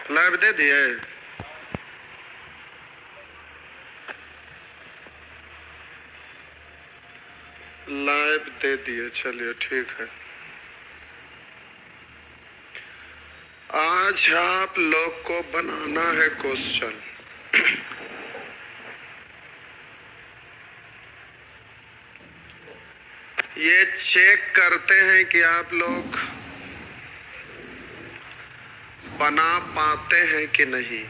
Live दे दिए? Live दे दिए, चलिए ठीक है। आज आप लोग को बनाना है क्वेश्चन। ये चेक करते हैं कि आप लोग बना पाते हैं कि नहीं,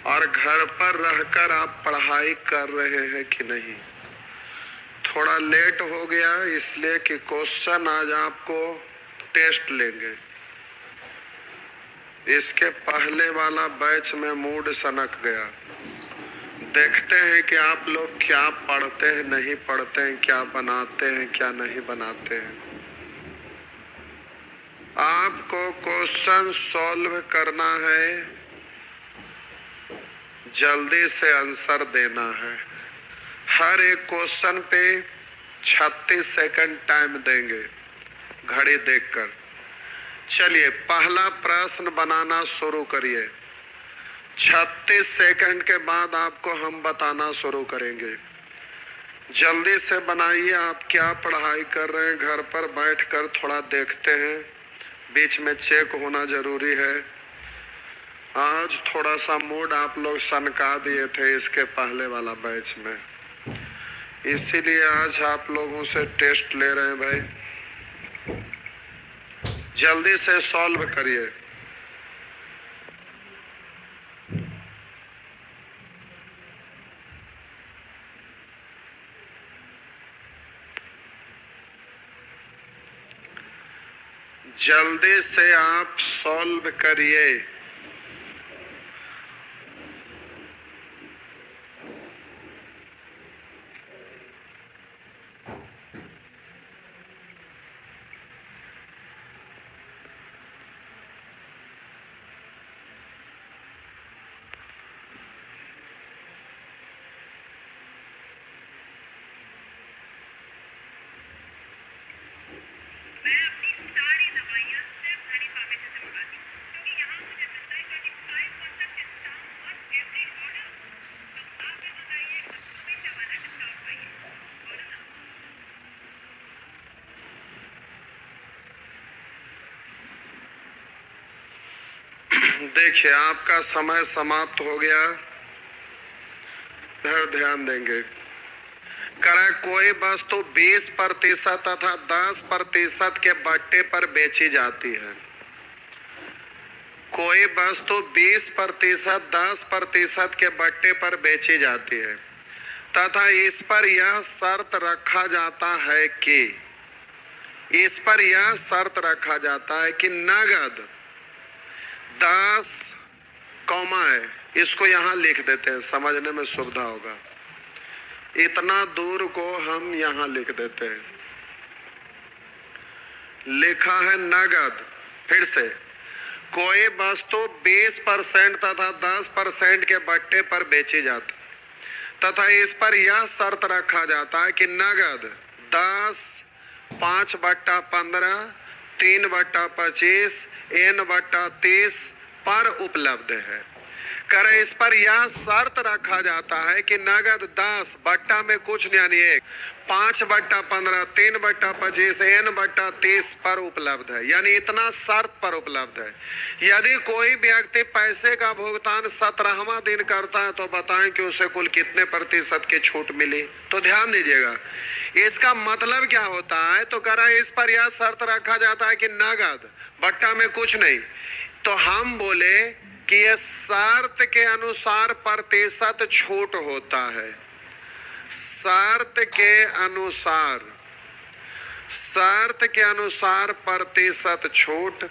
और घर पर रहकर आप पढ़ाई कर रहे हैं कि नहीं। थोड़ा लेट हो गया इसलिए कि क्वेश्चन आज आपको टेस्ट लेंगे। इसके पहले वाला बैच में मूड सनक गया। देखते हैं कि आप लोग क्या पढ़ते हैं, नहीं पढ़ते हैं, क्या बनाते हैं, क्या नहीं बनाते हैं। आपको क्वेश्चन सॉल्व करना है, जल्दी से आंसर देना है। हर एक क्वेश्चन पे 36 सेकंड टाइम देंगे घड़ी देखकर। चलिए पहला प्रश्न बनाना शुरू करिए। 36 सेकंड के बाद आपको हम बताना शुरू करेंगे। जल्दी से बनाइए। आप क्या पढ़ाई कर रहे हैं, घर पर बैठकर थोड़ा देखते हैं, बीच में चेक होना जरूरी है। आज थोड़ा सा मूड आप लोग सनका दिए थे इसके पहले वाला बैच में, इसीलिए आज आप लोगों से टेस्ट ले रहे हैं भाई। जल्दी से सॉल्व करिए। जल्दी से आप सॉल्व करिए। देखिए आपका समय समाप्त हो गया। ध्यान देंगे। करा कोई वस्तु 20% तथा 10% के बट्टे पर बेची जाती है। कोई वस्तु 20%, 10% के बट्टे पर बेची जाती है तथा इस पर यह शर्त रखा जाता है कि नगद 10 कौमा है, इसको यहाँ लिख देते हैं, समझने में सुविधा होगा। इतना दूर को हम यहाँ लिख देते हैं। लिखा है नगद। फिर से कोई वस्तु 20% तथा 10% के बट्टे पर बेची जाती तथा इस पर यह शर्त रखा जाता है कि नगद 10, 5/15, 3/25, N/30 पर उपलब्ध है। करे इस पर यह शर्त रखा जाता है कि नगद 10 बट्टा में कुछ यानी 1, 5/15, 3/25, N/30 पर उपलब्ध है, यानी इतना शर्त पर उपलब्ध है। यदि कोई व्यक्ति पैसे का भुगतान 17वां दिन करता है तो बताएं कि उसे कुल कितने प्रतिशत की छूट मिली। तो ध्यान दीजिएगा, इसका मतलब क्या होता है। तो करा इस पर यह शर्त रखा जाता है कि नगद बट्टा में कुछ नहीं, तो हम बोले कि ये शर्त के अनुसार प्रतिशत छूट होता है। शर्त के अनुसार प्रतिशत छूट,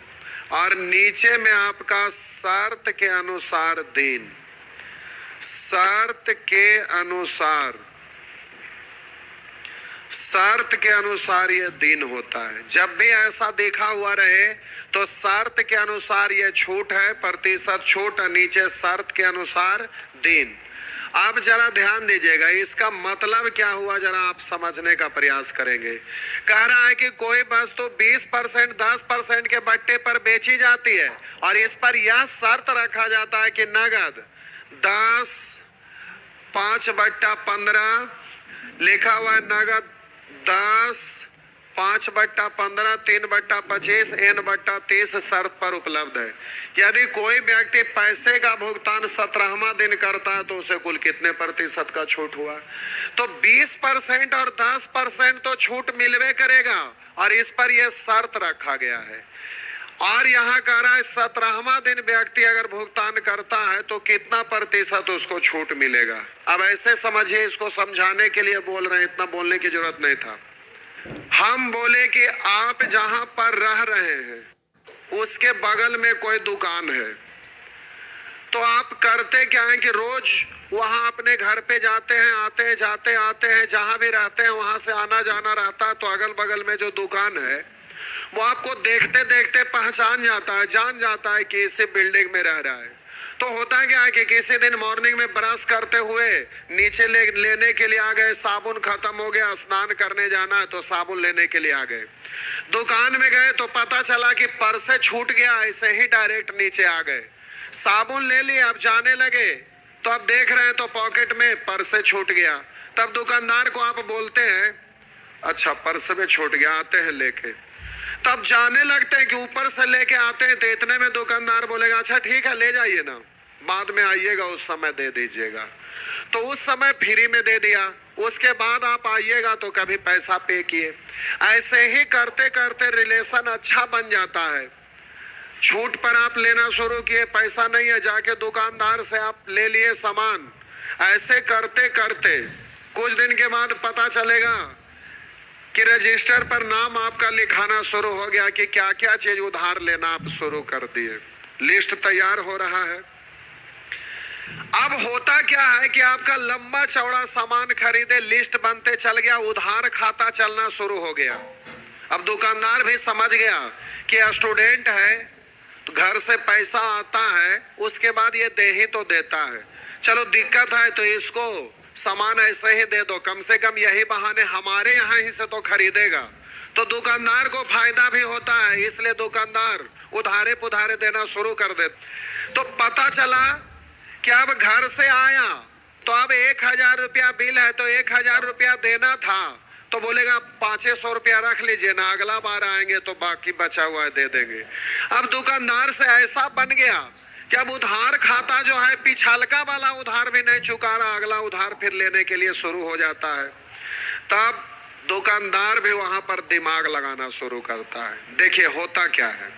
और नीचे में आपका शर्त के अनुसार दिन। शर्त के अनुसार ये दिन होता है। जब भी ऐसा देखा हुआ रहे तो शर्त के अनुसार ये छूट है, प्रतिशत छूट, नीचे शर्त के अनुसार दिन। आप जरा ध्यान दीजिएगा, इसका मतलब क्या हुआ जरा आप समझने का प्रयास करेंगे। कह रहा है कि कोई वस्तु 20% 10% के बट्टे पर बेची जाती है और इस पर यह शर्त रखा जाता है कि नगद 10 5/15 लिखा हुआ है, नगद 10 5/15 3/25 n/30 शर्त पर उपलब्ध है। यदि कोई व्यक्ति पैसे का भुगतान 17वां दिन करता है तो उसे कुल कितने प्रतिशत का छूट हुआ? तो 20% और 10% तो छूट मिलवे करेगा और इस पर यह शर्त रखा गया है। और यहाँ कह रहा है 17वां दिन व्यक्ति अगर भुगतान करता है तो कितना प्रतिशत उसको छूट मिलेगा। अब ऐसे समझिए, इसको समझाने के लिए बोल रहे हैं, इतना बोलने की जरूरत नहीं था। हम बोले कि आप जहां पर रह रहे हैं उसके बगल में कोई दुकान है, तो आप करते क्या है कि रोज वहां अपने घर पे जाते हैं, आते हैं, जहां भी रहते हैं वहां से आना जाना रहता है। तो अगल बगल में जो दुकान है वो आपको देखते देखते पहचान जाता है, जान जाता है कि इसी बिल्डिंग में रह रहा है। तो होता क्या है कि किसी दिन मॉर्निंग में ब्रश करते हुए नीचे लेने के लिए आ गए, साबुन खत्म हो गया, स्नान करने जाना है तो साबुन लेने के लिए आ गए। दुकान में गए तो पता चला कि पर्स छूट गया, ऐसे ही डायरेक्ट नीचे आ गए, साबुन ले लिए, अब जाने लगे तो अब देख रहे हैं तो पॉकेट में पर्स छूट गया। तब दुकानदार को आप बोलते हैं अच्छा पर्स में छूट गया, आते हैं लेके। तब जाने लगते हैं कि ऊपर से लेके आते हैं तो इतने में दुकानदार बोलेगा अच्छा ठीक है ले जाइए ना, बाद में आइएगा उस समय दे दीजिएगा। तो उस समय फ्री में दे दिया, उसके बाद आप आइएगा तो कभी पैसा पे किए। ऐसे ही करते करते रिलेशन अच्छा बन जाता है। छूट पर आप लेना शुरू किए, पैसा नहीं है, जाके दुकानदार से आप ले लिए सामान। ऐसे करते करते कुछ दिन के बाद पता चलेगा कि रजिस्टर पर नाम आपका लिखाना शुरू हो गया कि क्या क्या चीज उधार लेना आप शुरू कर दिए। लिस्ट तैयार हो रहा है। अब होता क्या है कि आपका लंबा चौड़ा सामान खरीदे, लिस्ट बनते चल गया, उधार खाता चलना शुरू हो गया। अब दुकानदार भी समझ गया कि स्टूडेंट है तो घर से पैसा आता है, उसके बाद ये दे ही तो देता है, चलो दिक्कत है तो इसको सामान ऐसे ही दे दो, कम से कम यही बहाने हमारे यहाँ ही से तो खरीदेगा। तो दुकानदार को फायदा भी होता है, इसलिए दुकानदार उधारे पुधारे देना शुरू कर दे। तो पता चला कि अब घर से आया तो अब 1000 रुपया बिल है तो 1000 रुपया देना था, तो बोलेगा 500 रुपया रख लीजिए ना, अगला बार आएंगे तो बाकी बचा हुआ है दे देंगे। अब दुकानदार से ऐसा बन गया कि अब उधार खाता जो है पिछलका वाला उधार भी नहीं चुका रहा, अगला उधार फिर लेने के लिए शुरू हो जाता है। तब दुकानदार भी वहां पर दिमाग लगाना शुरू करता है। देखिए होता क्या है,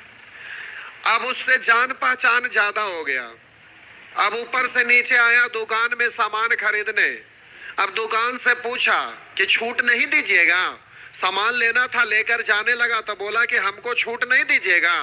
अब उससे जान पहचान ज्यादा हो गया। अब ऊपर से नीचे आया दुकान में सामान खरीदने। अब दुकान से पूछा कि छूट नहीं दीजिएगा, सामान लेना था लेकर जाने लगा तो बोला कि हमको छूट नहीं दीजिएगा।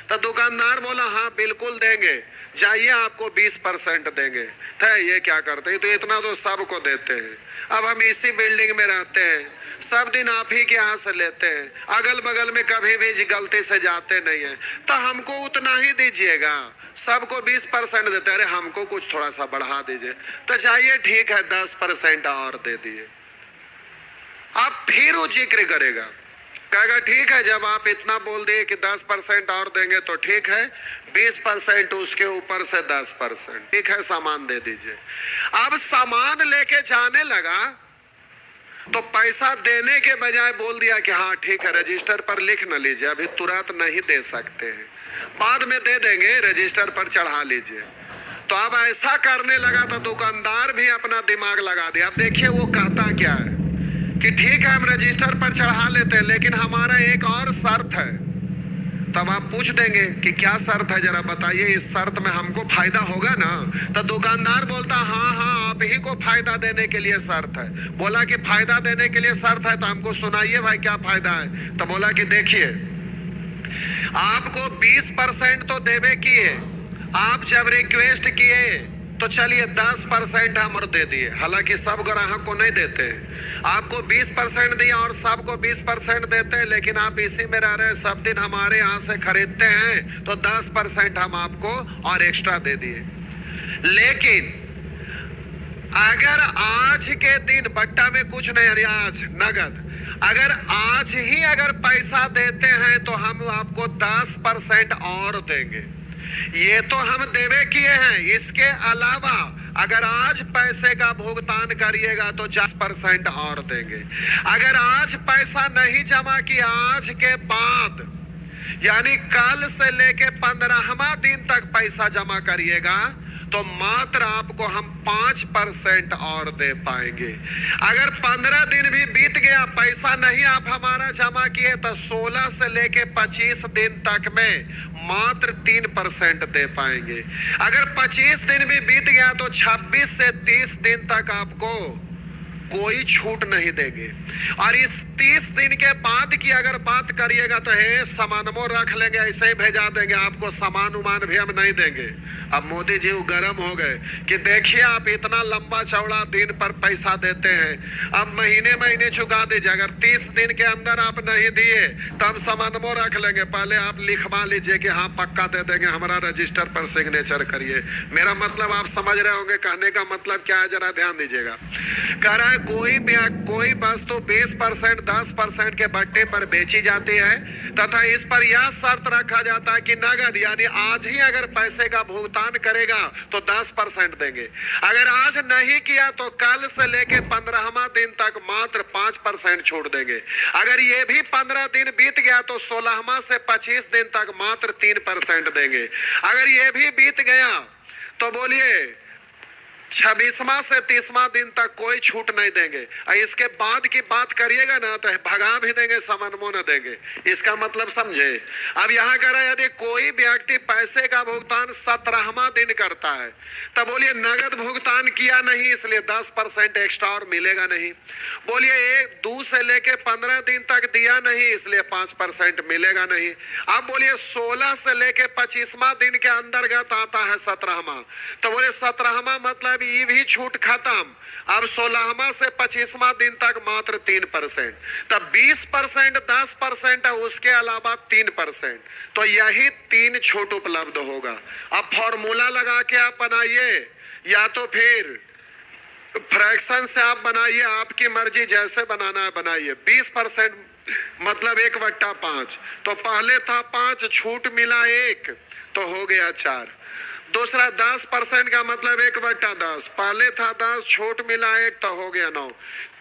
तो दुकानदार बोला हाँ बिल्कुल देंगे, जाइए आपको 20% देंगे। तो ये क्या करते हैं, तो इतना तो सबको देते हैं, अब हम इसी बिल्डिंग में रहते हैं, सब दिन आप ही के यहाँ से लेते हैं, अगल बगल में कभी भी गलती से जाते नहीं है, तो हमको उतना ही दीजिएगा, सबको 20% देते, अरे हमको कुछ थोड़ा सा बढ़ा दीजिए। तो जाइए ठीक है 10% और दे दिए। आप फिर वो जिक्र करेगा, कहेगा ठीक है जब आप इतना बोल दिए कि 10% और देंगे तो ठीक है, 20% उसके ऊपर से 10%, ठीक है सामान दे दीजिए। अब सामान लेके जाने लगा तो पैसा देने के बजाय बोल दिया कि हाँ ठीक है रजिस्टर पर लिख न लीजिए, अभी तुरंत नहीं दे सकते हैं, बाद में दे देंगे, रजिस्टर पर चढ़ा लीजिए। तो अब ऐसा करने लगा तो दुकानदार भी अपना दिमाग लगा दिया। अब देखिए वो कहता क्या है कि ठीक है हम रजिस्टर पर चढ़ा लेते हैं लेकिन हमारा एक और शर्त है। तब आप पूछ देंगे कि क्या शर्त है जरा बताइए, इस शर्त में हमको फायदा होगा ना। तो दुकानदार बोलता हाँ हाँ आप ही को फायदा देने के लिए शर्त है। बोला कि फायदा देने के लिए शर्त है तो हमको सुनाइए भाई क्या फायदा है। तो बोला कि देखिए आपको 20% तो देवे किए, आप जब रिक्वेस्ट किए तो चलिए 10% हम दे दिए, हालांकि सब ग्राहक को नहीं देते हैं, आपको 20% दिया और सबको 20% देते हैं, लेकिन आप इसी में रह रहे हैं, सब दिन हमारे यहाँ से खरीदते हैं तो 10% हम आपको और एक्स्ट्रा दे दिए। लेकिन अगर आज के दिन बट्टा में कुछ नहीं, यानी आज नगद, अगर आज ही अगर पैसा देते हैं तो हम आपको 10% और देंगे। ये तो हम देवे किए हैं, इसके अलावा अगर आज पैसे का भुगतान करिएगा तो 10% और देंगे। अगर आज पैसा नहीं जमा किया, आज के बाद यानी कल से लेके 15वां दिन तक पैसा जमा करिएगा तो मात्र आपको हम 5% और दे पाएंगे। अगर 15 दिन भी बीत गया, पैसा नहीं आप हमारा जमा किए, तो 16 से लेके 25 दिन तक में मात्र 3% दे पाएंगे। अगर 25 दिन भी बीत गया तो 26 से 30 दिन तक आपको कोई छूट नहीं देंगे। और इस 30 दिन के बाद की अगर बात करिएगा तो हे सामान वो रख लेंगे, ऐसे ही भेजा देंगे, आपको सामान उमान भी हम नहीं देंगे। अब मोदी जी गर्म हो गए कि देखिए आप इतना लंबा चौड़ा दिन पर पैसा देते हैं, अब महीने महीने चुका दीजिए। अगर 30 दिन के अंदर आप नहीं दिए तो हम सामान वो रख लेंगे, पहले आप लिखवा लीजिए कि हाँ पक्का दे देंगे, हमारा रजिस्टर पर सिग्नेचर करिए। मेरा मतलब आप समझ रहे होंगे, कहने का मतलब क्या है, जरा ध्यान दीजिएगा। कह रहा है कोई वस्तु 20% 10% के बट्टे पर बेची जाती है तथा इस पर यह शर्त रखा जाता है कि नगद यानी आज ही अगर पैसे का भुगतान करेगा तो 10% देंगे। अगर आज नहीं किया तो कल से लेके 15वां दिन तक मात्र 5% छूट देंगे। अगर ये भी 15 दिन बीत गया तो 16वां से 25 दिन तक मात्र 3% देंगे। अगर ये भी बीत गया तो बोलिए 26वां से 30वां दिन तक कोई छूट नहीं देंगे। इसके बाद की बात करिएगा ना तो भगा भी देंगे, समन्वय न देंगे। इसका मतलब समझे। अब यहाँ कह रहे हैं यदि कोई व्यक्ति पैसे का भुगतान 17वां दिन करता है तब बोलिए नगद भुगतान किया नहीं इसलिए 10% एक्स्ट्रा और मिलेगा नहीं। बोलिए 2 से लेके 15 दिन तक दिया नहीं इसलिए 5% मिलेगा नहीं। अब बोलिए 16 से लेके 25वां दिन के अंतर्गत आता है 17वां, तो बोले 17वां मतलब ये भी छूट खत्म। अब 16वां से 25वां दिन तक मात्र 3%, तब 20% 10% है, उसके अलावा 3%, तो यही 3 छूट उपलब्ध होगा। अब फॉर्मूला लगा के आप बनाइए या तो फिर फ्रैक्शन से आप बनाइए, आपकी मर्जी जैसे बनाना है बनाइए। 20% मतलब 1/5, तो पहले था 5 छूट मिला 1 तो हो गया 4। दूसरा 10% का मतलब 1/10, पहले था 10 छूट मिला 1 तो हो गया 9।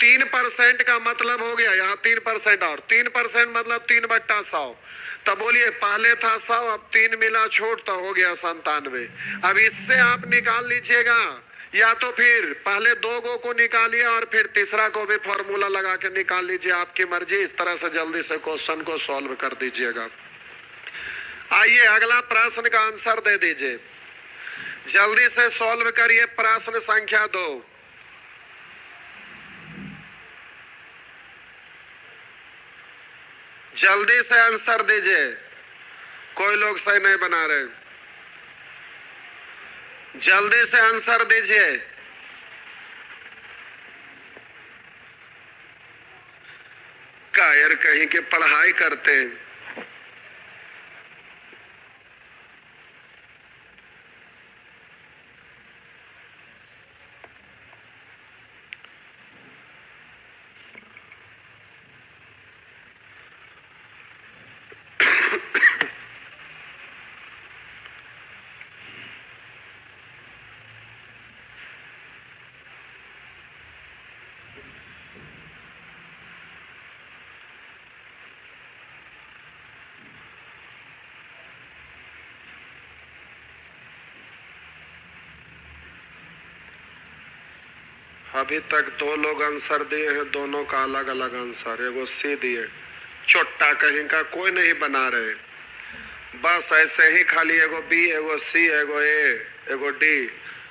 3% का मतलब हो गया यहाँ 3% और 3% मतलब 3/100, तो बोलिए पहले था 100 अब 3 मिला छूट तो हो गया 97। अब इससे आप निकाल लीजिएगा या तो फिर पहले 2 गो को निकालिए और फिर तीसरा को भी फॉर्मूला लगा के निकाल लीजिए, आपकी मर्जी। इस तरह से जल्दी से क्वेश्चन को सॉल्व कर दीजिएगा। आइए अगला प्रश्न का आंसर दे दीजिए, जल्दी से सॉल्व करिए। प्रश्न संख्या 2, जल्दी से आंसर दीजिए। कोई लोग सही नहीं बना रहे, जल्दी से आंसर दीजिए। कायर कहीं के पढ़ाई करते हैं। अभी तक 2 लोग आंसर दिए हैं, दोनों का अलग अलग आंसर। एगो सी दिए, चोट्टा कहीं का कोई नहीं बना रहे, बस ऐसे ही खाली एगो बी एगो सी एगो ए एगो डी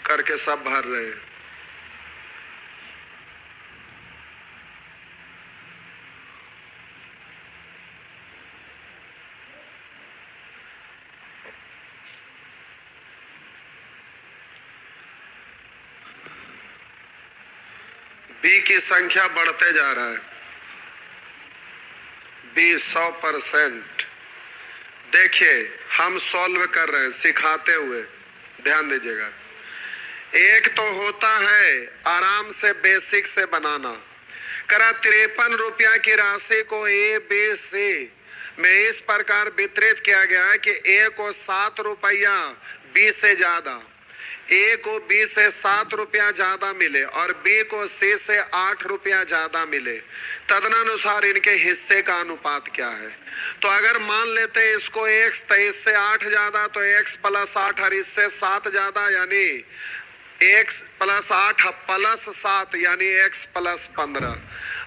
करके सब भर रहे हैं। बी की संख्या बढ़ते जा रहा है। बी 100%। देखिए हम सॉल्व कर रहे हैं सिखाते हुए, ध्यान दीजिएगा। एक तो होता है आराम से बेसिक से बनाना। करा 53 रुपया की राशि को ए बी सी में इस प्रकार वितरित किया गया है कि ए को 7 रुपया बी से ज्यादा, ए को बी से 7 रुपया ज्यादा मिले और बी को सी से 8 रुपया ज्यादा मिले। तदनुसार इनके हिस्से का अनुपात क्या है? तो अगर मान लेते हैं इसको x, तो इससे 8 ज्यादा, तो x प्लस 8 और इससे 7 ज्यादा, यानी x प्लस 8 प्लस 7 यानी x प्लस 15।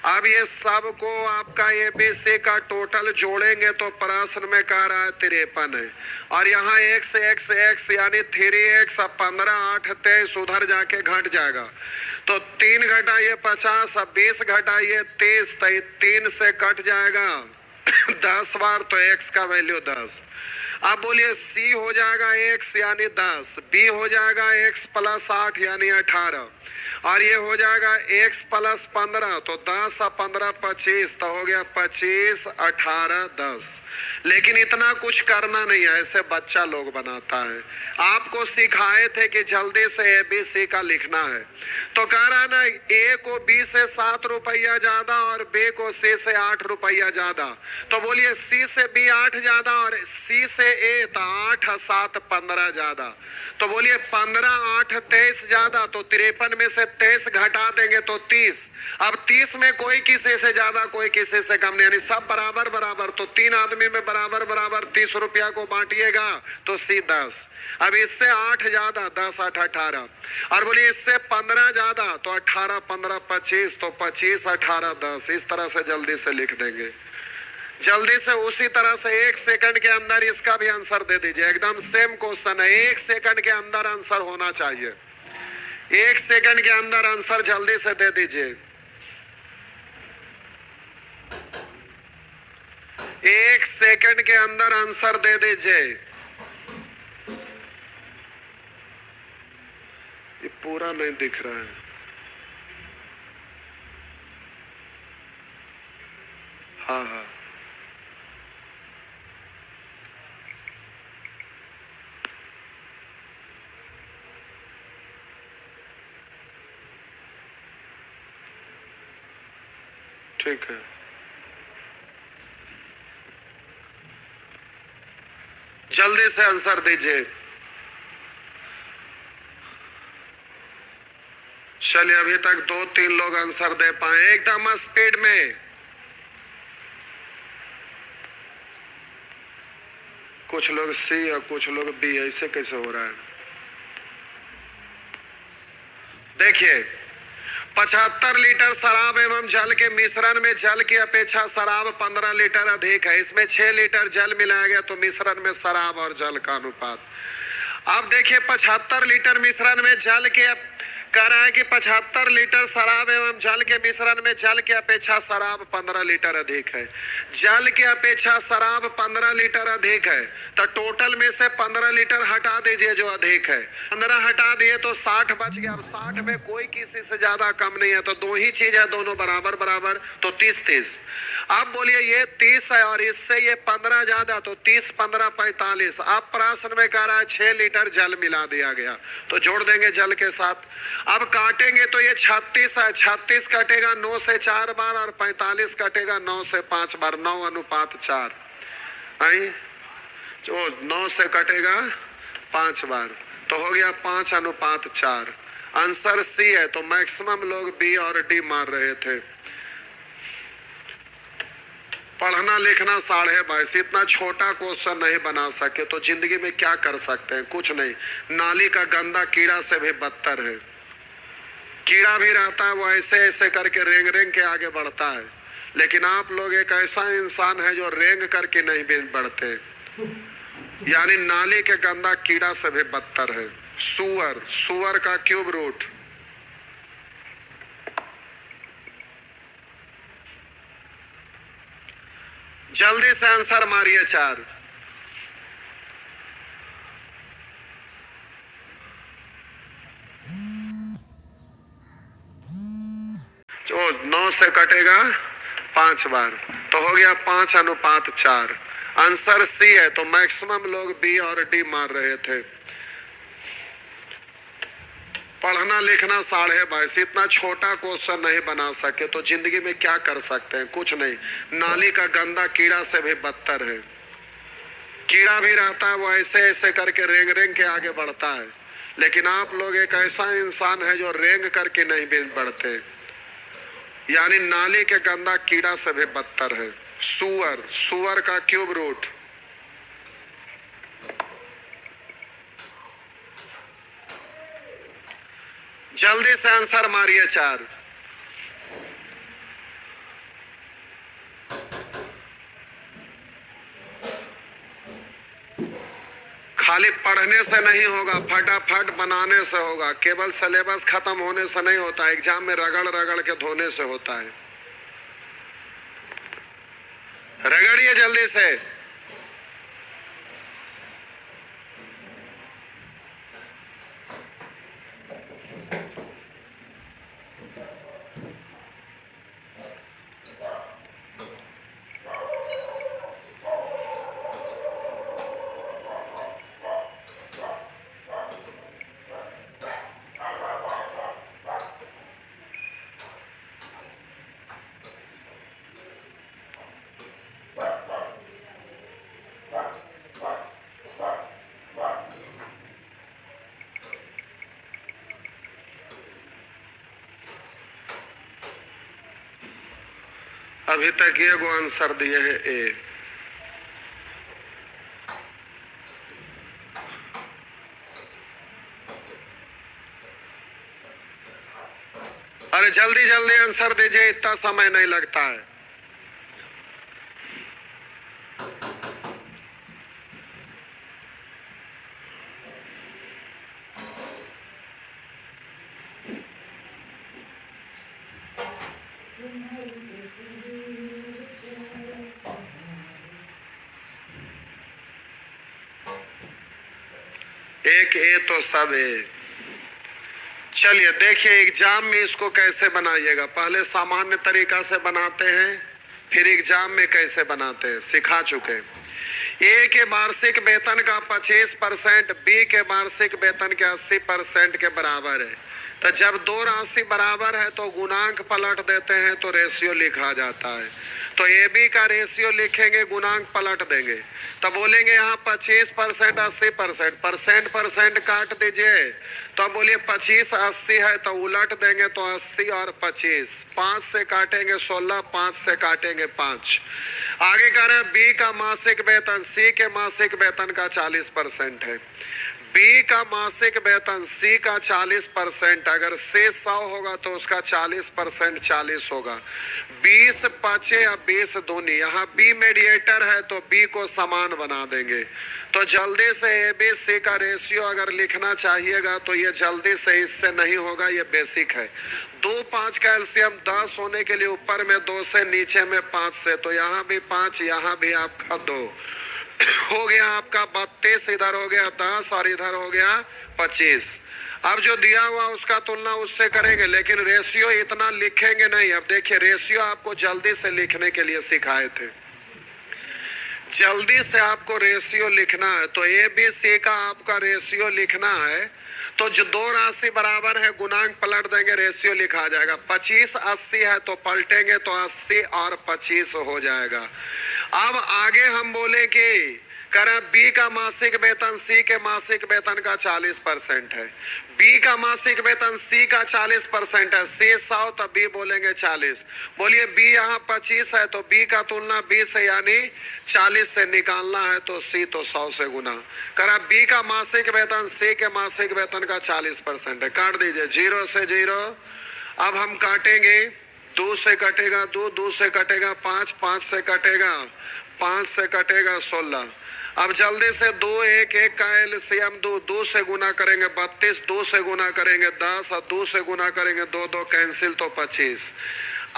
अब ये सब को आपका ए बी सी का टोटल जोड़ेंगे तो प्रश्न में कह रहा है 53 है, और यहाँ x x x यानी 3x, 15 8 23 उधर जाके घट जाएगा, तो 3 घटा ये 50, 20 घटा ये 30, तो 3 से कट जाएगा 10 बार, तो x का वैल्यू 10। अब बोलिए c हो जाएगा x यानी 10, b हो जाएगा x प्लस 8 यानी 18, और ये हो जाएगा x प्लस 15, तो 10 और 15 25, तो हो गया 25 18 10। लेकिन इतना कुछ करना नहीं है, ऐसे बच्चा लोग बनाता है। आपको सिखाए थे कि जल्दी से ए बी सी का लिखना है, तो कह रहा ना ए को बी से 7 रुपया ज्यादा और बी को सी से 8 रुपया ज्यादा, तो बोलिए सी से बी 8 ज्यादा और सी से ए, तो 8 और 7 15 ज्यादा, तो बोलिए 15 8 23 ज्यादा, तो 53 में से 23 घटा देंगे तो 30। अब 30 में कोई किसी से ज्यादा कोई किसी से कम नहीं, यानी सब बराबर बराबर, तो 3 आदमी में बराबर बराबर 30 रुपया को बांटिएगा तो सी 10। अब इससे 8 ज्यादा 10 8 18, और बोलिए इससे 15 ज्यादा तो 18 15 25, तो 25 18 10। इस तरह से जल्दी से लिख देंगे, जल्दी से। उसी तरह से 1 सेकंड के अंदर इसका भी आंसर दे दीजिए, एकदम सेम क्वेश्चन है, 1 सेकंड के अंदर आंसर होना चाहिए, 1 सेकंड के अंदर आंसर जल्दी से दे दीजिए। 1 सेकंड के अंदर आंसर दे दीजिए। ये पूरा नहीं दिख रहा है, हाँ हाँ ठीक है। जल्दी से आंसर दीजिए। चलिए अभी तक 2-3 लोग आंसर दे पाए, एकदम स्पीड में। कुछ लोग सी और कुछ लोग बी, ऐसे कैसे हो रहा है? देखिए 75 लीटर शराब एवं जल के मिश्रण में जल की अपेक्षा शराब 15 लीटर अधिक है, इसमें 6 लीटर जल मिलाया गया, तो मिश्रण में शराब और जल का अनुपात। अब देखिए 75 लीटर मिश्रण में जल के, कह रहा है कि 75 लीटर शराब एवं जल के मिश्रण में जल की अपेक्षा शराब 15 लीटर अधिक है, जल की अपेक्षा शराब 15 लीटर अधिक है, तो टोटल में से 15 लीटर हटा दीजिए जो अधिक है, 15 हटा दिए तो 60 बच गया। अब 60 में कोई किसी से ज्यादा कम नहीं है, तो दो ही चीज है, दोनों बराबर बराबर, तो 30-30। अब बोलिए ये 30 है और इससे ये 15 ज्यादा, तो 30 15 45। अब प्रश्न में कह रहा है 6 लीटर जल मिला दिया गया, तो जोड़ देंगे जल के साथ। अब काटेंगे तो ये 36 है, 36 कटेगा 9 से 4 बार और 45 कटेगा 9 से 5 बार, 9 अनुपात 4। आई जो 9 से कटेगा 5 बार, तो हो गया 5 अनुपात 4। आंसर सी है, तो मैक्सिमम लोग बी और डी मार रहे थे। पढ़ना लिखना 22.5, इतना छोटा क्वेश्चन नहीं बना सके तो जिंदगी में क्या कर सकते हैं? कुछ नहीं। नाली का गंदा कीड़ा से भी बदतर है, कीड़ा भी रहता है वो ऐसे ऐसे करके रेंग रेंग के आगे बढ़ता है, लेकिन आप लोग एक ऐसा इंसान है जो रेंग करके नहीं भी बढ़ते, यानी नाली के गंदा कीड़ा से भी बदतर है। सुअर, सुअर का क्यूब रूट। जल्दी से आंसर मारिए 4। जो 9 से कटेगा 5 बार, तो हो गया 5 अनुपात 4। आंसर सी है, तो मैक्सिमम लोग बी और डी मार रहे थे। पढ़ना लिखना 22.5, इतना छोटा क्वेश्चन नहीं बना सके तो जिंदगी में क्या कर सकते हैं? कुछ नहीं। नाली का गंदा कीड़ा से भी बदतर है। कीड़ा भी रहता है, वो ऐसे ऐसे करके रेंग रेंग के आगे बढ़ता है, लेकिन आप लोग एक ऐसा इंसान है जो रेंग करके नहीं बढ़ते, यानी नाली के गंदा कीड़ा से भी बदतर है। सुअर, सुअर का क्यूब रूट। जल्दी से आंसर मारिए 4। खाली पढ़ने से नहीं होगा, फटाफट बनाने से होगा। केवल सिलेबस खत्म होने से नहीं होता, एग्जाम में रगड़ रगड़ के धोने से होता है। रगड़िए जल्दी से। अभी तक ये वो आंसर दिए हैं ए। अरे जल्दी जल्दी आंसर दीजिए, इतना समय नहीं लगता है। एक ए तो सब ए। चलिए देखिए एग्जाम में इसको कैसे बनाइएगा। पहले सामान्य तरीका से बनाते हैं, फिर एग्जाम में कैसे बनाते हैं सिखा चुके। ए के वार्षिक वेतन का 25%, बी के वार्षिक वेतन के 80% के बराबर है। तो जब दो राशि बराबर है तो गुणांक पलट देते हैं तो रेशियो लिखा जाता है। तो ए बी का रेशियो लिखेंगे, गुणांक पलट देंगे, तब बोलेंगे यहाँ 25%, 80%, परसेंट काट दीजिए। तो अब बोलिए 25 80 है तो उलट देंगे तो 80 और 25, 5 से काटेंगे 16, 5 से काटेंगे 5। आगे कह रहे हैं बी का मासिक वेतन सी के मासिक वेतन का 40% है। बी का मासिक वेतन सी का 40%, अगर से 100 होगा तो उसका 40% 40 होगा। 20 पचे या 20 दूनी, यहाँ बी मीडिएटर है तो बी को समान बना देंगे। तो जल्दी से ए बी सी का रेशियो अगर लिखना चाहिएगा तो ये जल्दी से इससे नहीं होगा, ये बेसिक है। 2 5 का एलसीएम 10 होने के लिए ऊपर में 2 से, नीचे में 5 से, तो यहाँ भी 5, यहाँ भी आपका 2 हो गया आपका 32, इधर हो गया 10 और इधर हो गया 25। अब जो दिया हुआ उसका तुलना उससे करेंगे, लेकिन रेशियो इतना लिखेंगे नहीं। अब देखिए रेशियो आपको जल्दी से लिखने के लिए सिखाए थे, जल्दी से आपको रेशियो लिखना है। तो ए बी सी का आपका रेशियो लिखना है, तो जो दो राशि बराबर है गुणांक पलट देंगे, रेशियो लिखा जाएगा। 25 80 है तो पलटेंगे तो 80 और 25 हो जाएगा। अब आगे हम बोले कि करें बी का मासिक वेतन सी के मासिक वेतन का 40% है। बी का मासिक वेतन सी का 40% है, सी 100 तो बी बोलेंगे 40। बोलिए बी यहाँ 25 है तो बी का तुलना 20 से यानी 40 से निकालना है तो सी तो 100 से गुना करा। बी का मासिक वेतन सी के मासिक वेतन का 40% है, काट दीजिए 0 से 0। अब हम काटेंगे, 2 से कटेगा 2, 2 से कटेगा 5, 5 से कटेगा 5 से कटेगा 16। अब जल्दी से 2 1 1 का एलसीएम 2, 2 से गुना करेंगे 32, 2 से गुना करेंगे 10 और 2 से गुना करेंगे 2 2 कैंसिल तो 25।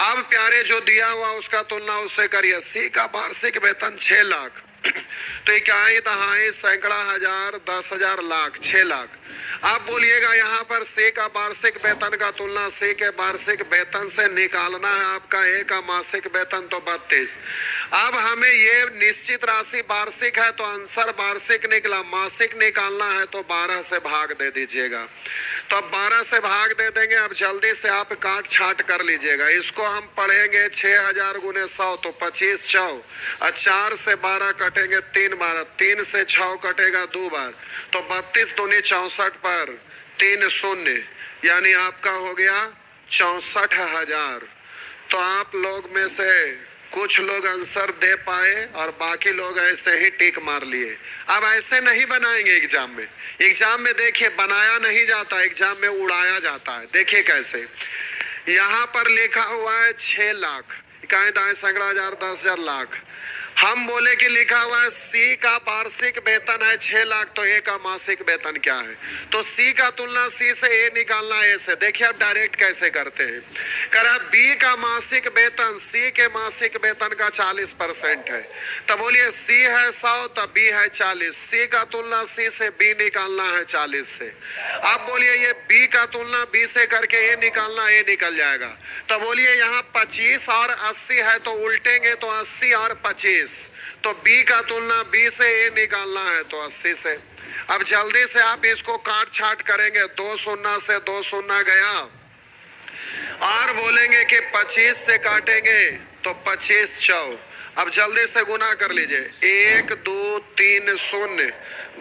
अब प्यारे जो दिया हुआ उसका तुलना उससे करिए। सी का वार्षिक वेतन 6 लाख, तो इकाई दहाई सैकड़ा हजार 10,000 लाख 6 लाख। आप बोलिएगा यहाँ पर सी का वार्षिक वेतन का तुलना सी के वार्षिक वेतन से निकालना है आपका ए का मासिक वेतन तो 32। अब हमें ये निश्चित राशि वार्षिक है तो आंसर वार्षिक निकला, मासिक निकालना है तो 12 से भाग दे दीजिएगा। तो अब 12 से भाग दे देंगे। अब जल्दी से आप काट छाट कर लीजिएगा। इसको हम पढ़ेंगे 6000 गुने 100 तो 25 चौ, और 4 से 12 कटेंगे 3 बार, 3 से 6 कटेगा 2 बार, तो 32 दूनी 64 पर 3 शून्य, यानी आपका हो गया 64,000। तो आप लोग में से कुछ लोग आंसर दे पाए और बाकी लोग ऐसे ही टिक मार लिए। अब ऐसे नहीं बनाएंगे एग्जाम में। एग्जाम में देखिए बनाया नहीं जाता, एग्जाम में उड़ाया जाता है। देखिए कैसे, यहाँ पर लिखा हुआ है 6 लाख, इकाई दाएं सैकड़ा हजार 10,000 लाख। हम बोले कि लिखा हुआ है सी का वार्षिक वेतन है 6 लाख, तो ए का मासिक वेतन क्या है? तो सी का तुलना सी से ए निकालना ए से। देखिए अब डायरेक्ट कैसे करते हैं। करा बी का मासिक वेतन सी के मासिक वेतन का 40% है, तब बोलिए सी है 100 तब बी है 40। सी का तुलना सी से बी निकालना है 40 से। आप बोलिए ये बी का तुलना बी से करके ए निकालना, ए निकल जाएगा। तो बोलिए यहाँ 25 और 80 है तो उल्टेंगे तो 80 और 25, तो बी का तुलना बी से ए निकालना है तो 80 से। अब जल्दी से आप इसको काट छाट करेंगे, 2 शून्य से 2 शून्य गया, और बोलेंगे कि 25 से काटेंगे तो 25 चौ। अब जल्दी से गुना कर लीजिए, 1 2 3 शून्य,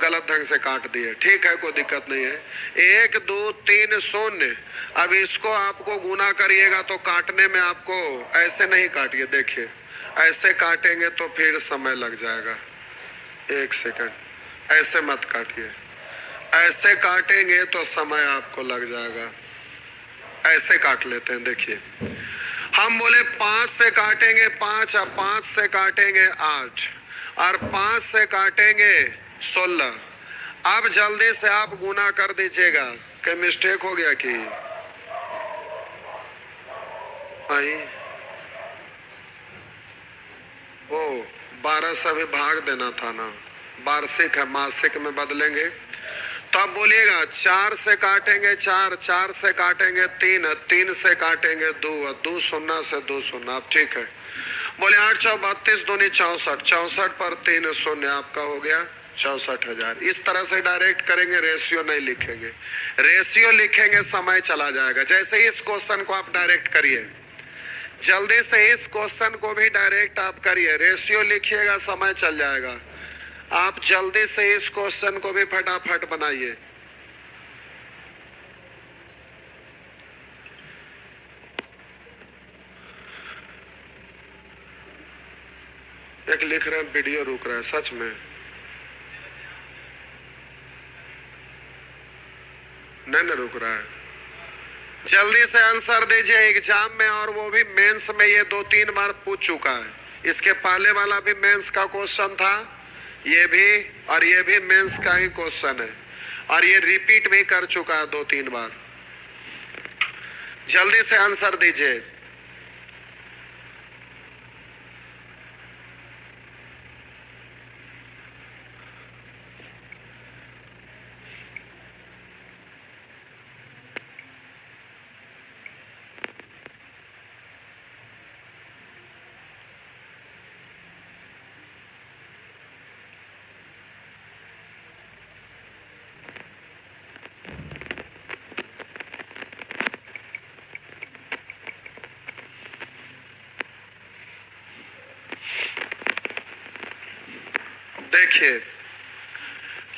गलत ढंग से काट दिए, ठीक है कोई दिक्कत नहीं है, 1 2 3 शून्य। अब इसको आपको गुना करिएगा तो काटने में आपको ऐसे नहीं काटिए, देखिए ऐसे काटेंगे तो फिर समय लग जाएगा। 1 सेकंड, ऐसे मत काटिए, ऐसे काटेंगे तो समय आपको लग जाएगा। ऐसे काट लेते हैं। देखिए हम बोले 5 से काटेंगे 5, और 5 से काटेंगे 8, और 5 से काटेंगे 16। अब जल्दी से आप गुना कर दीजिएगा। कहीं मिस्टेक हो गया कि आई? ओ 12 से भी भाग देना था ना, वार्षिक है मासिक में बदलेंगे। तो अब बोलिएगा 4 से काटेंगे 4, 4 से काटेंगे 3, 3 से काटेंगे 2, 2 शून्य से 2 शून्य। अब ठीक है, बोले 8 चौ 32 दूनी 64, 64 पर 3 शून्य, आपका हो गया 64,000। इस तरह से डायरेक्ट करेंगे, रेशियो नहीं लिखेंगे। रेशियो लिखेंगे समय चला जाएगा। जैसे इस क्वेश्चन को आप डायरेक्ट करिए, जल्दी से इस क्वेश्चन को भी डायरेक्ट आप करिए, रेशियो लिखिएगा समय चल जाएगा। आप जल्दी से इस क्वेश्चन को भी फटाफट बनाइए। एक लिख रहे हैं वीडियो रुक रहा है, सच में नहीं रुक रहा है। जल्दी से आंसर दीजिए एग्जाम में, और वो भी मेंस में ये 2-3 बार पूछ चुका है। इसके पहले वाला भी मेंस का क्वेश्चन था, ये भी, और ये भी मेंस का ही क्वेश्चन है, और ये रिपीट भी कर चुका है 2-3 बार। जल्दी से आंसर दीजिए। देखिए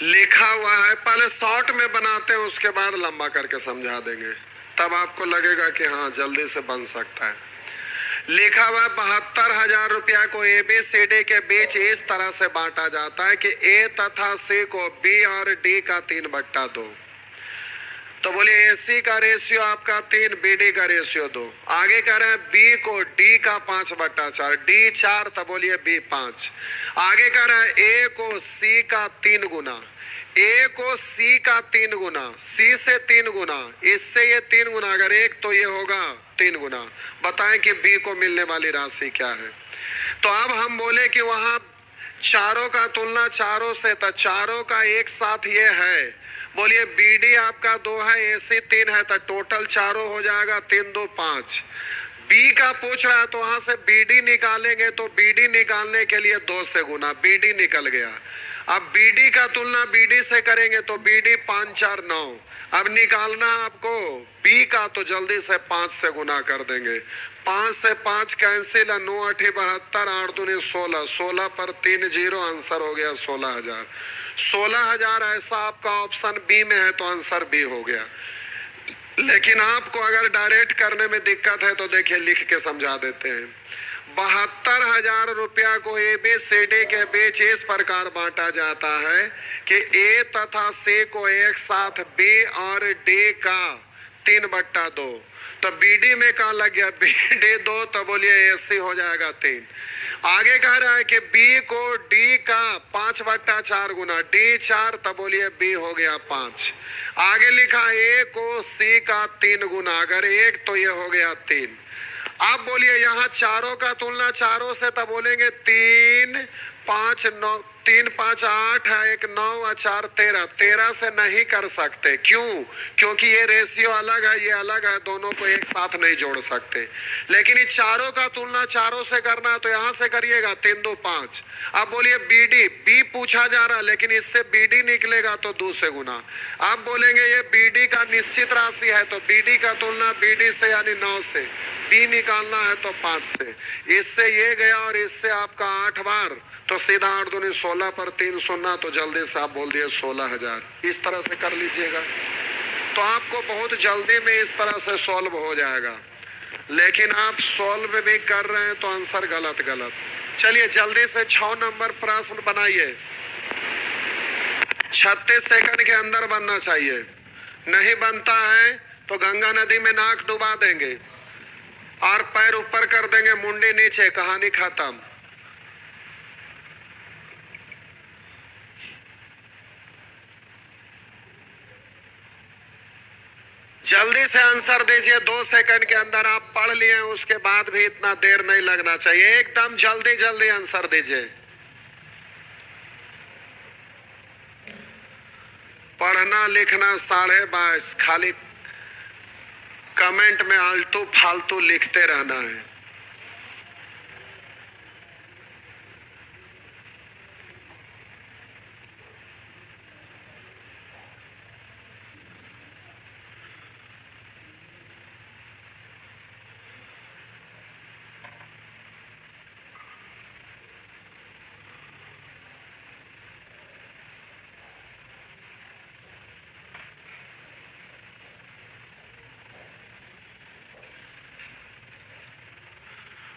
लिखा हुआ है, पहले शॉर्ट में बनाते हैं उसके बाद लंबा करके समझा देंगे, तब आपको लगेगा कि हाँ जल्दी से बन सकता है। लिखा हुआ 72,000 रुपया को ABCD के बीच इस तरह से बांटा जाता है कि A तथा C को B और D का 3/2। तो बोलिए AC का रेशियो आपका 3, BD का रेशियो 2। आगे कह रहे हैं B को D का 5/4, D 4, तो बोलिए B 5। आगे कह रहा है A को C का 3 गुना, A को C का 3 गुना, C से 3 गुना, इससे ये 3 गुना, अगर 1 तो ये होगा 3 गुना। बताएं कि B को मिलने वाली राशि क्या है। तो अब हम बोले कि वहां चारों का तुलना चारों से, तो चारों का एक साथ ये है, बोलिए BD आपका 2 है, AC 3 है, तो टोटल चारों हो जाएगा 3 2 5। B का पूछ रहा है तो वहां से BD निकालेंगे, तो BD निकालने के लिए 2 से गुना, BD निकल गया। अब BD का तुलना BD से करेंगे तो BD 5 4 9। अब निकालना आपको B का, तो जल्दी से 5 से गुना कर देंगे। 5 से 5 कैंसिल, 9 8 72, 8 दूनी 16, 16 पर 3 0, आंसर हो गया 16,000। 16,000 ऐसा आपका ऑप्शन B में है, तो आंसर B हो गया। लेकिन आपको अगर डायरेक्ट करने में दिक्कत है तो देखिए लिख के समझा देते हैं। 72,000 रुपया को ABCD के बीच इस प्रकार बांटा जाता है कि A तथा C को एक साथ B और D का 3/2, तो BD में का लग गया BD 2, तो बोलिए AC हो जाएगा 3। आगे कह रहा है कि B को D का 5/4 गुना, D 4, तो बोलिए B हो गया 5। आगे लिखा A को C का 3 गुना, अगर 1 तो ये हो गया 3। आप बोलिए यहाँ चारों का तुलना चारों से, तब बोलेंगे 3 5 9, 3 5 8 है, 1 9 और 4 13। 13 से नहीं कर सकते, क्यों? क्योंकि ये रेशियो अलग है, ये अलग है, दोनों को एक साथ नहीं जोड़ सकते। लेकिन इस चारों का तुलना चारों से करना, तो यहाँ से करिएगा 3 2 5। अब बोलिए BD, B पूछा जा रहा, लेकिन इससे BD निकलेगा तो 2 से गुना। आप बोलेंगे ये BD का निश्चित राशि है, तो BD का तुलना BD से यानी 9 से, B निकालना है तो 5 से। इससे ये गया और इससे आपका 8 बार, तो सीधा 8 दूनी 16 पर 3 0, तो जल्दी से आप बोल दिए 16,000। इस तरह से कर लीजिएगा, तो आपको बहुत जल्दी में इस तरह से सॉल्व हो जाएगा। लेकिन आप सॉल्व भी कर रहे हैं तो आंसर गलत। चलिए जल्दी से 6 नंबर प्रश्न बनाइए। 36 सेकंड के अंदर बनना चाहिए, नहीं बनता है तो गंगा नदी में नाक डुबा देंगे और पैर ऊपर कर देंगे, मुंडी नीचे, कहानी खत्म। जल्दी से आंसर दीजिए, 2 सेकंड के अंदर आप पढ़ लिए, उसके बाद भी इतना देर नहीं लगना चाहिए, एकदम जल्दी आंसर दीजिए। पढ़ना लिखना 22:30, खाली कमेंट में आलतू फालतू लिखते रहना है।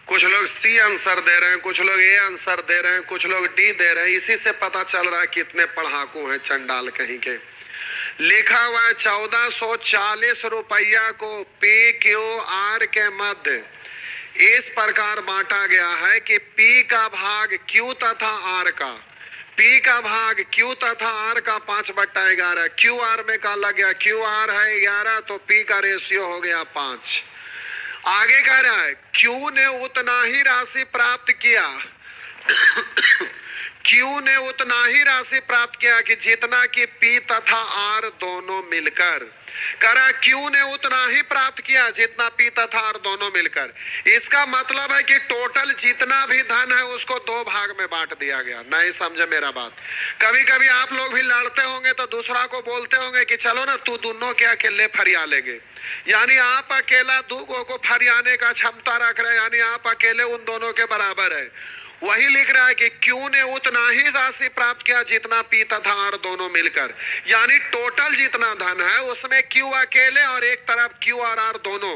कुछ लोग C आंसर दे रहे हैं, कुछ लोग A आंसर दे रहे हैं, कुछ लोग D दे रहे हैं। इसी से पता चल रहा है कितने पढ़ाकू हैं चंडाल कहीं के। लिखा हुआ है 1440 रुपया को PQR के मध्य इस प्रकार बांटा गया है कि P का भाग Q तथा R का, P का भाग Q तथा R का 5/11। QR में का लग गया, QR है 11, तो P का रेशियो हो गया 5। आगे कह रहा है Q ने उतना ही राशि प्राप्त किया Q ने उतना ही राशि प्राप्त किया कि जितना कि P तथा R दोनों मिलकर। करा Q ने उतना ही प्राप्त किया जितना P तथा R दोनों मिलकर। इसका मतलब है कि टोटल जितना भी धन है उसको 2 भाग में बांट दिया गया। नहीं समझे मेरा बात? कभी कभी आप लोग भी लड़ते होंगे तो दूसरा को बोलते होंगे कि चलो ना तू दोनों के अकेले फरिया लेंगे, यानी आप अकेला 2 को फरियाने का क्षमता रख रहे हैं, यानी आप अकेले उन दोनों के बराबर है। वही लिख रहा है कि Q ने उतना ही राशि प्राप्त किया जितना P तथा R दोनों मिलकर, यानी टोटल जितना धन है उसमें Q अकेले और एक तरफ Q और R दोनों।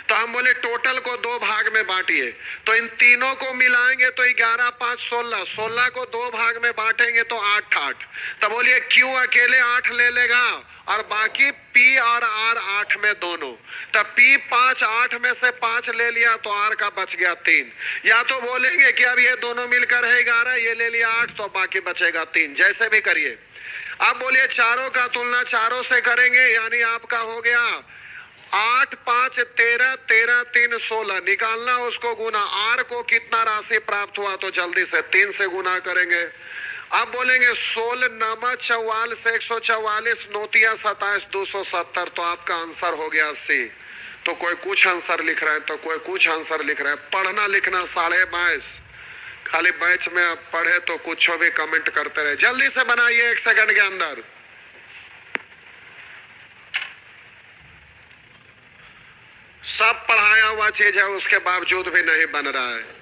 तो हम बोले टोटल को 2 भाग में बांटिए, तो इन तीनों को मिलाएंगे तो 11 5 16, 16 को 2 भाग में बांटेंगे तो 8 8। तो बोलिए Q अकेले 8 ले लेगा और बाकी P और R 8 में दोनों। तब P 5 8 में से 5 ले लिया तो R का बच गया 3। या तो बोलेंगे कि अब ये दोनों मिलकर है 11, ये ले लिया 8, तो बाकी बचेगा 3। जैसे भी करिए। अब बोलिए चारों का तुलना चारों से करेंगे, यानी आपका हो गया 8 5 13, 13 3 16 निकालना, उसको गुना। आर को कितना राशि प्राप्त हुआ तो जल्दी से 3 से गुना करेंगे। अब बोलेंगे 16 नमा 44 144 नोतिया 27 270, तो आपका आंसर हो गया 80। तो कोई कुछ आंसर लिख रहा है तो कोई कुछ आंसर लिख रहा है। पढ़ना लिखना 22.5। खाली बैच में आप पढ़े तो कुछ भी कमेंट करते रहे। जल्दी से बनाइए 1 सेकंड के अंदर। सब पढ़ाया हुआ चीज है, उसके बावजूद भी नहीं बन रहा है।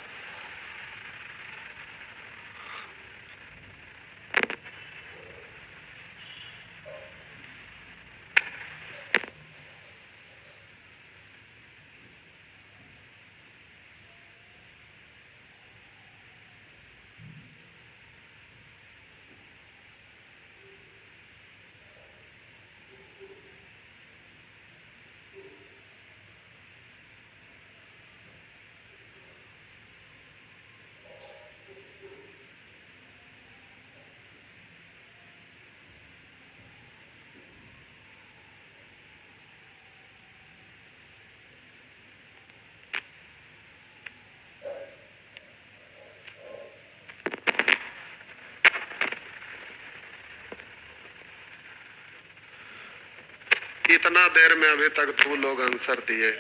इतना देर में अभी तक 2 लोग आंसर दिए,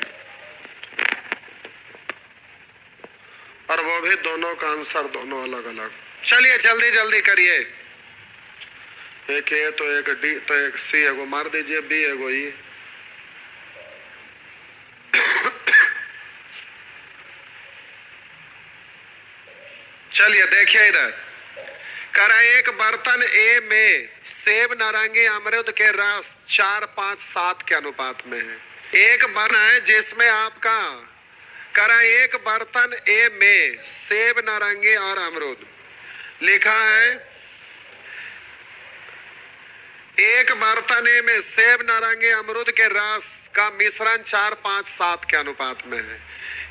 और वो भी दोनों का आंसर दोनों अलग अलग। चलिए जल्दी जल्दी करिए। एक ए तो एक डी तो एक सी, एगो मार दीजिए बी, एगो ई। चलिए देखिए इधर, करा एक बर्तन ए में सेब नारंगी अमरूद के रस 4 5 7 के अनुपात में है। एक बर्तन है जिसमें आपका, करा एक बर्तन ए में सेब नारंगी और अमरूद लिखा है। एक बर्तन ए में सेब नारंगी अमरूद के रस का मिश्रण 4 5 7 के अनुपात में है।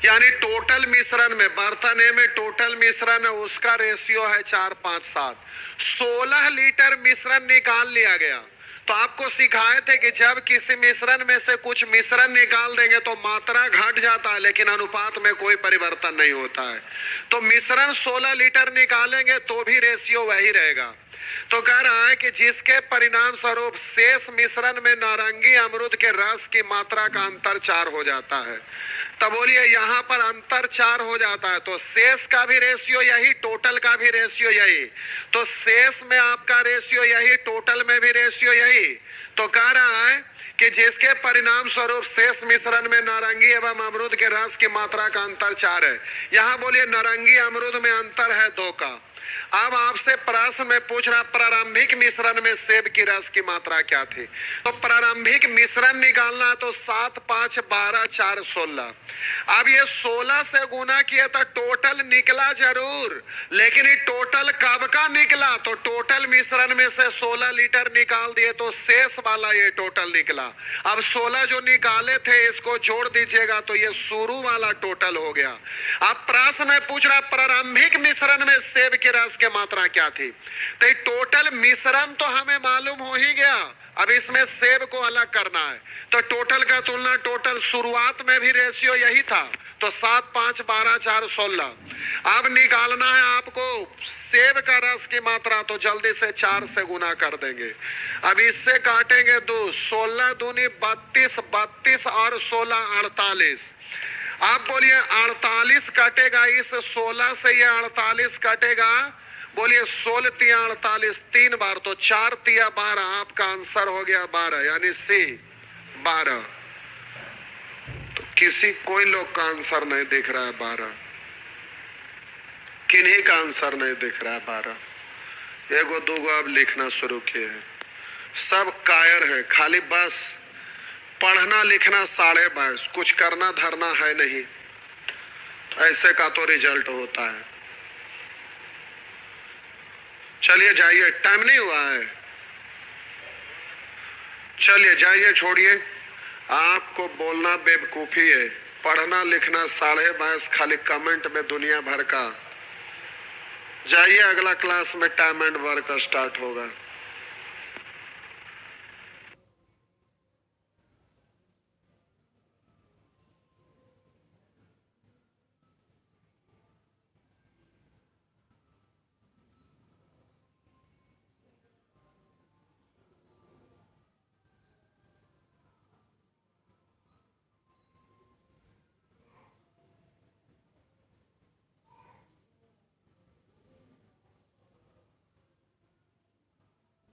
यानी टोटल मिश्रण में, बर्तन ए में टोटल मिश्रण है उसका रेशियो है 4 5 7। 16 लीटर मिश्रण निकाल लिया गया। तो आपको सिखाए थे कि जब किसी मिश्रण में से कुछ मिश्रण निकाल देंगे तो मात्रा घट जाता है, लेकिन अनुपात में कोई परिवर्तन नहीं होता है। तो मिश्रण 16 लीटर निकालेंगे तो भी रेशियो वही रहेगा। तो कह रहा है कि जिसके परिणाम स्वरूप शेष मिश्रण में नारंगी अमरूद के रस की मात्रा का अंतर 4 हो जाता है। तब बोलिए यहाँ पर अंतर 4 हो जाता है, तो शेष का भी रेशियो यही, टोटल का भी रेशियो यही। तो शेष में आपका रेशियो यही, टोटल में भी रेशियो यही। तो कह रहा है कि जिसके परिणाम स्वरूप शेष मिश्रण में नारंगी एवं अमरूद के रस की मात्रा का अंतर 4 है। यहाँ बोलिए नारंगी अमरूद में अंतर है 2 का। अब आपसे प्रश्न में पूछ रहा, प्रारंभिक मिश्रण में सेब की रस की मात्रा क्या थी? तो प्रारंभिक मिश्रण निकालना है तो 7 5 12 4 16। अब ये 16 से गुना किया था, टोटल निकला जरूर, लेकिन ये टोटल कब का निकला? तो टोटल मिश्रण में से 16 लीटर निकाल दिए तो शेष वाला ये टोटल निकला। अब 16 जो निकाले थे इसको जोड़ दीजिएगा तो ये शुरू वाला टोटल हो गया। अब प्रश्न में पूछ रहा, प्रारंभिक मिश्रण में सेब की रस की मात्रा क्या थी? तो टोटल मिश्रण तो हमें मालूम हो ही गया, अब इसमें सेब को अलग करना है। तो टोटल का तुलना टोटल, शुरुआत में भी रेशियो यही था, तो 7 5 12 4 16। अब निकालना है आपको सेब का रस की मात्रा, तो जल्दी से 4 से गुना कर देंगे। अब इससे काटेंगे 2, 16 दूनी 32, 32 और 16 48। आप बोलिए 48 कटेगा, इस 16 से ये 48 कटेगा। बोलिए 16 तिया 48 3 बार, तो 4 तिया 12। आपका आंसर हो गया 12, यानी सी 12। तो किसी कोई लोग का आंसर नहीं दिख रहा है 12, किन्हीं का आंसर नहीं दिख रहा है 12। एगो दूगो अब लिखना शुरू किए हैं, सब कायर है, खाली बस पढ़ना लिखना 22.5, कुछ करना धरना है नहीं। ऐसे का तो रिजल्ट होता है। चलिए जाइए, टाइम नहीं हुआ है, चलिए जाइए, छोड़िए। आपको बोलना बेवकूफी है, पढ़ना लिखना 22.5, खाली कमेंट में दुनिया भर का। जाइए अगला क्लास में टाइम एंड वर्क स्टार्ट होगा।